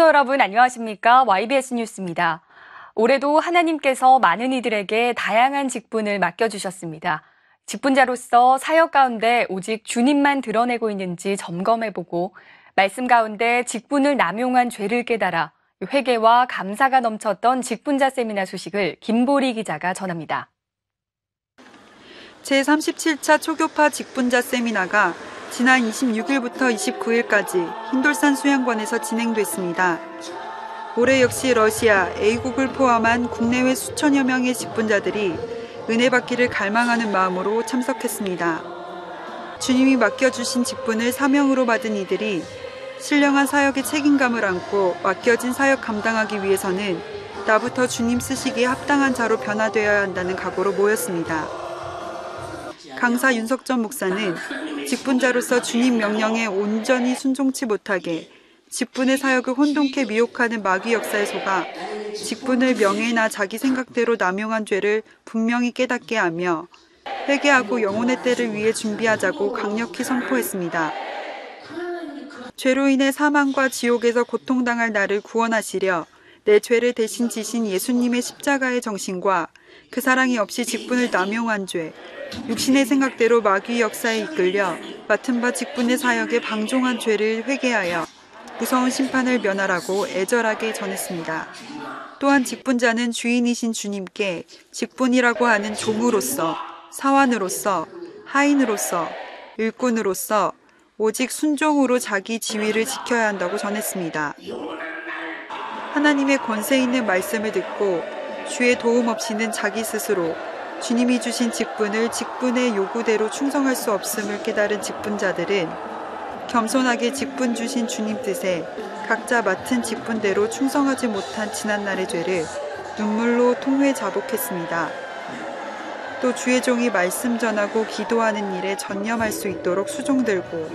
성도 여러분 안녕하십니까? YBS 뉴스입니다. 올해도 하나님께서 많은 이들에게 다양한 직분을 맡겨주셨습니다. 직분자로서 사역 가운데 오직 주님만 드러내고 있는지 점검해보고 말씀 가운데 직분을 남용한 죄를 깨달아 회개와 감사가 넘쳤던 직분자 세미나 소식을 김보리 기자가 전합니다. 제37차 초교파 직분자 세미나가 지난 26일부터 29일까지 흰돌산 수양관에서 진행됐습니다. 올해 역시 러시아, A국을 포함한 국내외 수천여 명의 직분자들이 은혜 받기를 갈망하는 마음으로 참석했습니다. 주님이 맡겨주신 직분을 사명으로 받은 이들이 신령한 사역의 책임감을 안고 맡겨진 사역 감당하기 위해서는 나부터 주님 쓰시기에 합당한 자로 변화되어야 한다는 각오로 모였습니다. 강사 윤석전 목사는 직분자로서 주님 명령에 온전히 순종치 못하게 직분의 사역을 혼돈케 미혹하는 마귀 역사에 속아 직분을 명예나 자기 생각대로 남용한 죄를 분명히 깨닫게 하며 회개하고 영혼의 때를 위해 준비하자고 강력히 선포했습니다. 죄로 인해 사망과 지옥에서 고통당할 나를 구원하시려 내 죄를 대신 지신 예수님의 십자가의 정신과 그 사랑이 없이 직분을 남용한 죄, 육신의 생각대로 마귀 역사에 이끌려 맡은 바 직분의 사역에 방종한 죄를 회개하여 무서운 심판을 면하라고 애절하게 전했습니다. 또한 직분자는 주인이신 주님께 직분이라고 하는 종으로서, 사환으로서, 하인으로서, 일꾼으로서 오직 순종으로 자기 지위를 지켜야 한다고 전했습니다. 하나님의 권세 있는 말씀을 듣고 주의 도움 없이는 자기 스스로 주님이 주신 직분을 직분의 요구대로 충성할 수 없음을 깨달은 직분자들은 겸손하게 직분 주신 주님 뜻에 각자 맡은 직분대로 충성하지 못한 지난날의 죄를 눈물로 통회 자복했습니다. 또 주의 종이 말씀 전하고 기도하는 일에 전념할 수 있도록 수종들고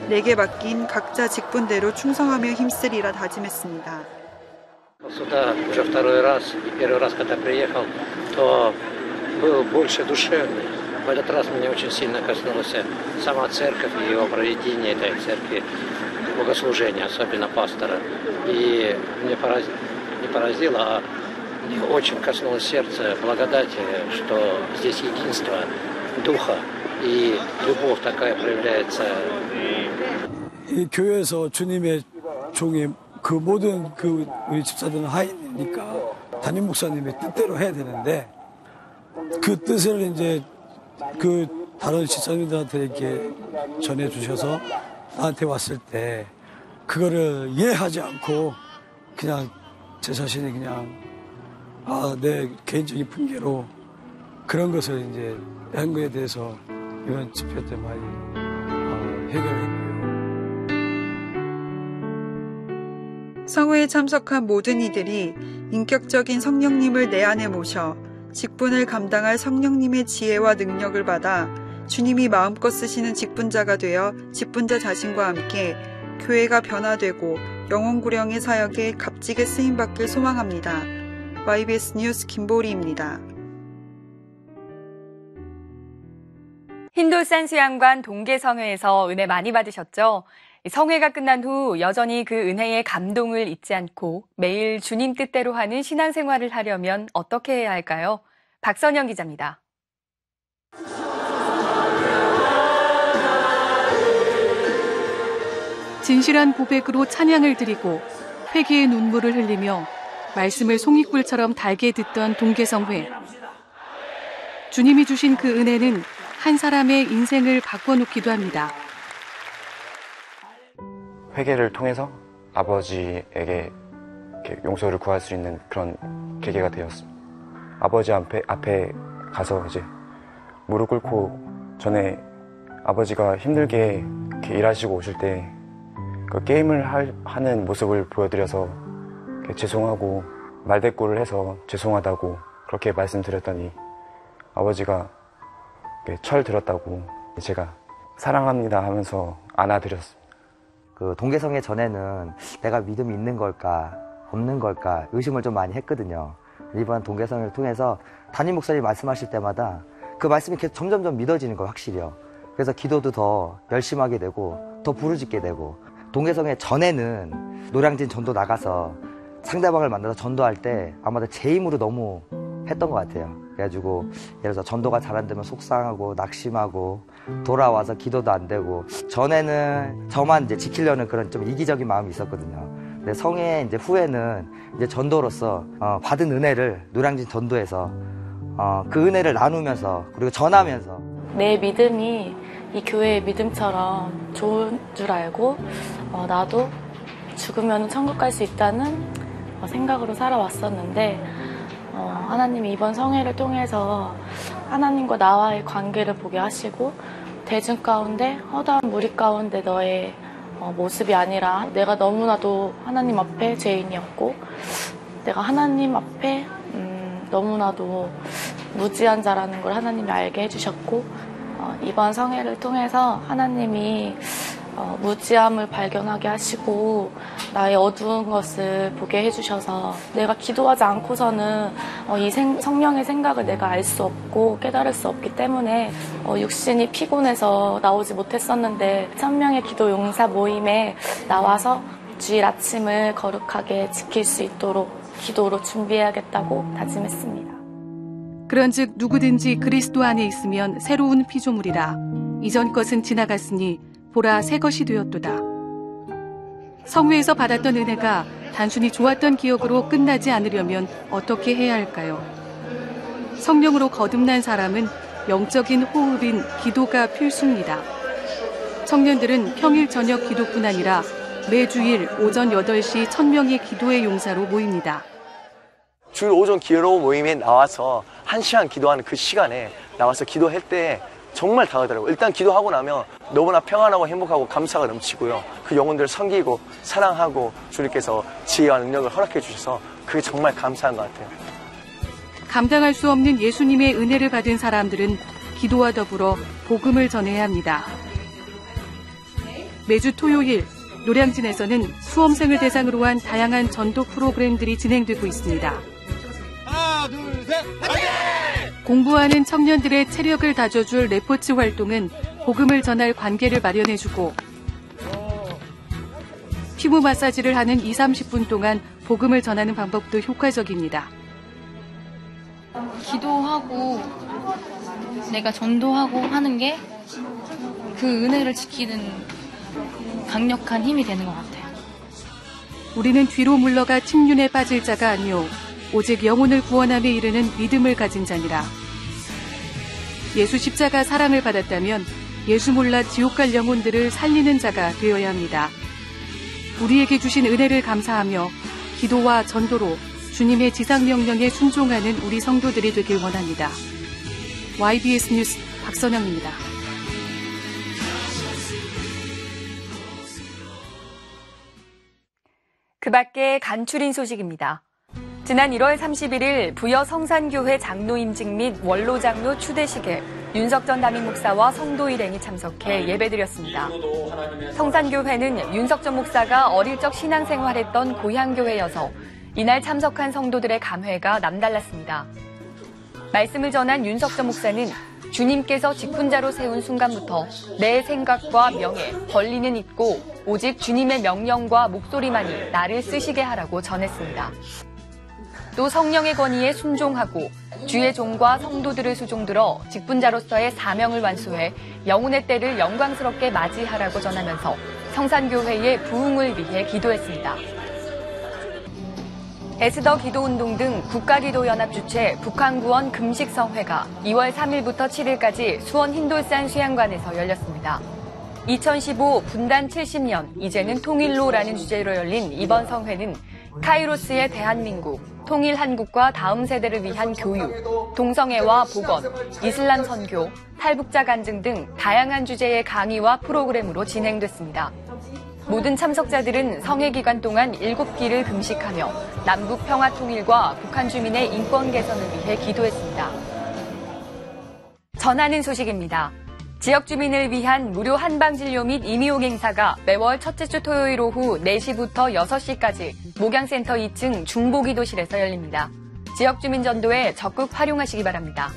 내게 맡긴 각자 직분대로 충성하며 힘쓰리라 다짐했습니다. Сюда уже второй раз, и первый раз, когда приехал, то был больше душевный. В этот раз меня очень сильно коснулась сама церковь и его проведение этой церкви, богослужения, особенно пастора. И мне не поразило, а очень коснулось сердца благодати, что здесь единство духа и любовь такая проявляется. 이 교회에서 주님의 종이 그 모든 우리 집사들은 하인이니까 담임 목사님의 뜻대로 해야 되는데 그 뜻을 이제 그 다른 집사님들한테 이렇게 전해 주셔서 나한테 왔을 때 그거를 이해하지 않고 그냥 제 자신이 그냥 내 개인적인 분개로 그런 것을 이제 한 거에 대해서 이번 집회 때 많이 해결했고요. 성회에 참석한 모든 이들이 인격적인 성령님을 내 안에 모셔 직분을 감당할 성령님의 지혜와 능력을 받아 주님이 마음껏 쓰시는 직분자가 되어 직분자 자신과 함께 교회가 변화되고 영혼구령의 사역에 값지게 쓰임받길 소망합니다. YBS 뉴스 김보리입니다. 흰돌산 수양관 동계성회에서 은혜 많이 받으셨죠? 성회가 끝난 후 여전히 그 은혜의 감동을 잊지 않고 매일 주님 뜻대로 하는 신앙생활을 하려면 어떻게 해야 할까요? 박선영 기자입니다. 진실한 고백으로 찬양을 드리고 회개의 눈물을 흘리며 말씀을 송이꿀처럼 달게 듣던 동계성회. 주님이 주신 그 은혜는 한 사람의 인생을 바꿔놓기도 합니다. 회개를 통해서 아버지에게 용서를 구할 수 있는 그런 계기가 되었습니다. 아버지 앞에 가서 이제 무릎 꿇고 전에 아버지가 힘들게 이렇게 일하시고 오실 때 그 게임을 하는 모습을 보여드려서 죄송하고 말대꾸를 해서 죄송하다고 그렇게 말씀드렸더니 아버지가 철 들었다고 제가 사랑합니다 하면서 안아드렸습니다. 그 동계성회 전에는 내가 믿음이 있는 걸까 없는 걸까 의심을 좀 많이 했거든요. 이번 동계성회를 통해서 담임 목사님 말씀하실 때마다 그 말씀이 계속 점점점 믿어지는 거예요, 확실히요. 그래서 기도도 더 열심하게 되고 더 부르짖게 되고 동계성회 전에는 노량진 전도 나가서 상대방을 만나서 전도할 때 아마도 제 힘으로 너무 했던 것 같아요. 그래가지고 예를 들어서 전도가 잘 안 되면 속상하고 낙심하고 돌아와서 기도도 안 되고 전에는 저만 이제 지키려는 그런 좀 이기적인 마음이 있었거든요. 근데 성회 이제 후에는 이제 전도로서 받은 은혜를 노량진 전도에서 그 은혜를 나누면서 그리고 전하면서 내 믿음이 이 교회의 믿음처럼 좋은 줄 알고 나도 죽으면 천국 갈 수 있다는 생각으로 살아왔었는데 하나님이 이번 성회를 통해서 하나님과 나와의 관계를 보게 하시고 대중 가운데 허다한 무리 가운데 너의 모습이 아니라 내가 너무나도 하나님 앞에 죄인이었고 내가 하나님 앞에 너무나도 무지한 자라는 걸 하나님이 알게 해주셨고 이번 성회를 통해서 하나님이 무지함을 발견하게 하시고 나의 어두운 것을 보게 해주셔서 내가 기도하지 않고서는 이 성령의 생각을 내가 알 수 없고 깨달을 수 없기 때문에 육신이 피곤해서 나오지 못했었는데 1000명의 기도 용사 모임에 나와서 주일 아침을 거룩하게 지킬 수 있도록 기도로 준비해야겠다고 다짐했습니다. 그런즉 누구든지 그리스도 안에 있으면 새로운 피조물이라 이전 것은 지나갔으니 보라 새 것이 되었도다. 성회에서 받았던 은혜가 단순히 좋았던 기억으로 끝나지 않으려면 어떻게 해야 할까요? 성령으로 거듭난 사람은 영적인 호흡인 기도가 필수입니다. 청년들은 평일 저녁 기도뿐 아니라 매주일 오전 8시 1000명의 기도의 용사로 모입니다. 주일 오전 기도 모임에 나와서 1시간 기도하는 그 시간에 나와서 기도할 때 정말 다르더라고요. 일단 기도하고 나면 너무나 평안하고 행복하고 감사가 넘치고요. 그 영혼들을 섬기고 사랑하고 주님께서 지혜와 능력을 허락해 주셔서 그게 정말 감사한 것 같아요. 감당할 수 없는 예수님의 은혜를 받은 사람들은 기도와 더불어 복음을 전해야 합니다. 매주 토요일 노량진에서는 수험생을 대상으로 한 다양한 전도 프로그램들이 진행되고 있습니다. 하나, 둘, 셋, 화이팅! 공부하는 청년들의 체력을 다져줄 레포츠 활동은 복음을 전할 관계를 마련해주고 피부 마사지를 하는 20-30분 동안 복음을 전하는 방법도 효과적입니다. 기도하고 내가 전도하고 하는 게 그 은혜를 지키는 강력한 힘이 되는 것 같아요. 우리는 뒤로 물러가 침륜에 빠질 자가 아니오 오직 영혼을 구원함에 이르는 믿음을 가진 자니라. 예수 십자가 사랑을 받았다면 예수 몰라 지옥 갈 영혼들을 살리는 자가 되어야 합니다. 우리에게 주신 은혜를 감사하며 기도와 전도로 주님의 지상명령에 순종하는 우리 성도들이 되길 원합니다. YBS 뉴스 박선영입니다. 그 밖에 간추린 소식입니다. 지난 1월 31일 부여 성산교회 장로 임직 및 원로 장로 추대식에 윤석 전 담임 목사와 성도 일행이 참석해 예배드렸습니다. 성산교회는 윤석 전 목사가 어릴 적 신앙생활했던 고향교회여서 이날 참석한 성도들의 감회가 남달랐습니다. 말씀을 전한 윤석 전 목사는 주님께서 직분자로 세운 순간부터 내 생각과 명예, 권리는 있고 오직 주님의 명령과 목소리만이 나를 쓰시게 하라고 전했습니다. 또 성령의 권위에 순종하고 주의 종과 성도들을 수종들어 직분자로서의 사명을 완수해 영혼의 때를 영광스럽게 맞이하라고 전하면서 성산교회의 부흥을 위해 기도했습니다. 에스더 기도운동 등 국가기도연합 주최 북한구원 금식성회가 2월 3일부터 7일까지 수원 흰돌산 수양관에서 열렸습니다. 2015 분단 70년, 이제는 통일로라는 주제로 열린 이번 성회는 카이로스의 대한민국, 통일 한국과 다음 세대를 위한 교육, 동성애와 복원, 이슬람 선교, 탈북자 간증 등 다양한 주제의 강의와 프로그램으로 진행됐습니다. 모든 참석자들은 성회 기간 동안 7끼를 금식하며 남북 평화 통일과 북한 주민의 인권 개선을 위해 기도했습니다. 전하는 소식입니다. 지역 주민을 위한 무료 한방진료 및 임의용 행사가 매월 첫째 주 토요일 오후 4시부터 6시까지 목양센터 2층 중보기도실에서 열립니다. 지역 주민 전도에 적극 활용하시기 바랍니다.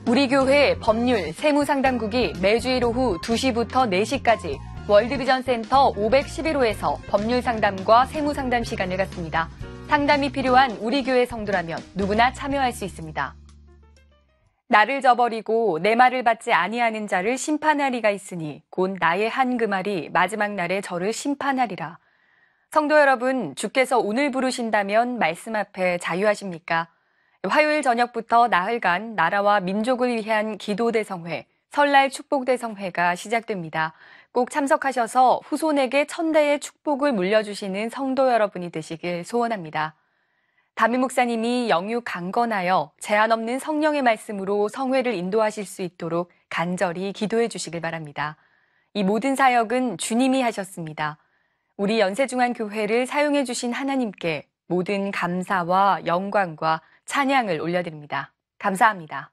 우리 교회 법률 세무상담국이 매주일 오후 2시부터 4시까지 월드비전 센터 511호에서 법률 상담과 세무 상담 시간을 갖습니다. 상담이 필요한 우리 교회 성도라면 누구나 참여할 수 있습니다. 나를 저버리고 내 말을 받지 아니하는 자를 심판하리가 있으니 곧 나의 한 그 말이 마지막 날에 저를 심판하리라. 성도 여러분, 주께서 오늘 부르신다면 말씀 앞에 자유하십니까? 화요일 저녁부터 나흘간 나라와 민족을 위한 기도대성회, 설날 축복대성회가 시작됩니다. 꼭 참석하셔서 후손에게 천대의 축복을 물려주시는 성도 여러분이 되시길 소원합니다. 담임 목사님이 영육 강건하여 제한 없는 성령의 말씀으로 성회를 인도하실 수 있도록 간절히 기도해 주시길 바랍니다. 이 모든 사역은 주님이 하셨습니다. 우리 연세중앙교회를 사용해 주신 하나님께 모든 감사와 영광과 찬양을 올려드립니다. 감사합니다.